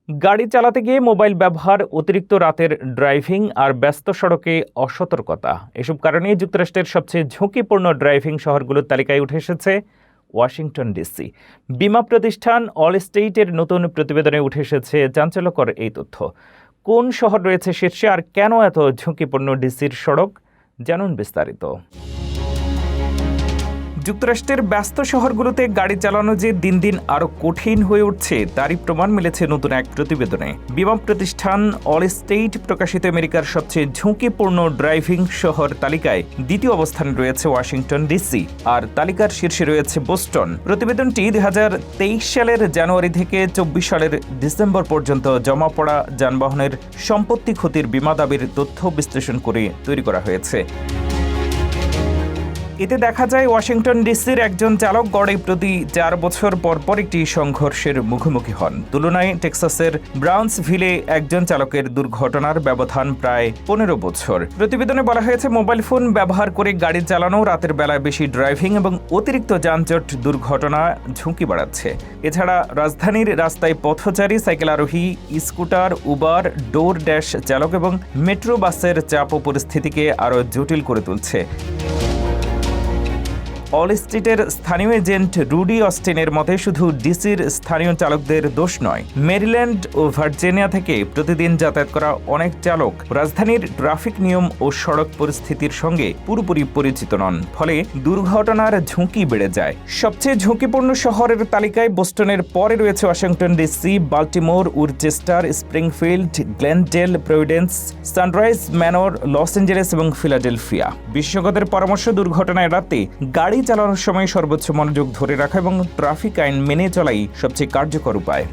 গাড়ি চালাতে গিয়ে মোবাইল ব্যবহার, অতিরিক্ত রাতের ড্রাইভিং আর ব্যস্ত সড়কে অসতর্কতা, এসব কারণেই যুক্তরাষ্ট্রের সবচেয়ে ঝুঁকিপূর্ণ ড্রাইভিং শহরগুলোর তালিকায় উঠে এসেছে ওয়াশিংটন ডিসি। বীমা প্রতিষ্ঠান অল স্টেটের নতুন প্রতিবেদনে উঠে এসেছে চাঞ্চল্যকর এই তথ্য। কোন শহর রয়েছে শীর্ষে আর কেন এত ঝুঁকিপূর্ণ ডিসির সড়ক, জানুন বিস্তারিত। যুক্তরাষ্ট্রের ব্যস্ত শহরগুলোতে গাড়ি চালানো যে দিন দিন আরও কঠিন হয়ে উঠছে তারই প্রমাণ মিলেছে নতুন এক প্রতিবেদনে। বীমা প্রতিষ্ঠান অল স্টেট প্রকাশিত আমেরিকার সবচেয়ে ঝুঁকিপূর্ণ ড্রাইভিং শহর তালিকায় দ্বিতীয় অবস্থানে রয়েছে ওয়াশিংটন ডিসি, আর তালিকার শীর্ষে রয়েছে বোস্টন। প্রতিবেদনটি 2023 সালের জানুয়ারি থেকে 24 সালের ডিসেম্বর পর্যন্ত জমা পড়া যানবাহনের সম্পত্তি ক্ষতির বীমা দাবির তথ্য বিশ্লেষণ করে তৈরি করা হয়েছে। এতে দেখা যায় ওয়াশিংটন ডিসির একজন চালক গড়ে প্রতি 4 বছর পর একটি সংঘর্ষের মুখোমুখি হন। তুলনায় টেক্সাসের ব্রাউন্সভিলে একজন চালকের দুর্ঘটনার ব্যবধান প্রায় 15 বছর। প্রতিবেদনে বলা হয়েছে, মোবাইল ফোন ব্যবহার করে গাড়ি চালানো, রাতের বেলায় বেশি ড্রাইভিং এবং অতিরিক্ত যানজট দুর্ঘটনা ঝুঁকি বাড়াচ্ছে। এছাড়া রাজধানীর রাস্তায় পথচারী, সাইকেল আরোহী, স্কুটার, উবার, ডোর ড্যাশ চালক এবং মেট্রো বাসের চাপ ও পরিস্থিতিকে আরও জটিল করে তুলছে। অল স্টেটের স্থানীয় এজেন্ট রুডি অস্টিনের মতে, শুধু ডিসির স্থানীয় চালকদের দোষ নয়, মেরিল্যান্ড ও ভার্জিনিয়া থেকে প্রতিদিন যাতায়াত করা অনেক চালক রাজধানীর ট্রাফিক নিয়ম ও সড়ক পরিস্থিতির সঙ্গে পুরোপুরি পরিচিত নন, ফলে দুর্ঘটনার ঝুঁকি বেড়ে যায়। সবচেয়ে ঝুঁকিপূর্ণ শহরের তালিকায় বোস্টনের পরে রয়েছে Washington DC, Baltimore, Worcester, Springfield, Glendale, Providence, Sunrise Manor, Los Angeles এবং ফিলাডেলফিয়া। বিশেষজ্ঞদের পরামর্শ, দুর্ঘটনা এড়াতে গাড়ি চালানোর সময় সর্বোচ্চ মনোযোগ ধরে রাখা এবং ট্রাফিক আইন মেনে চলাই সবচেয়ে কার্যকর উপায়।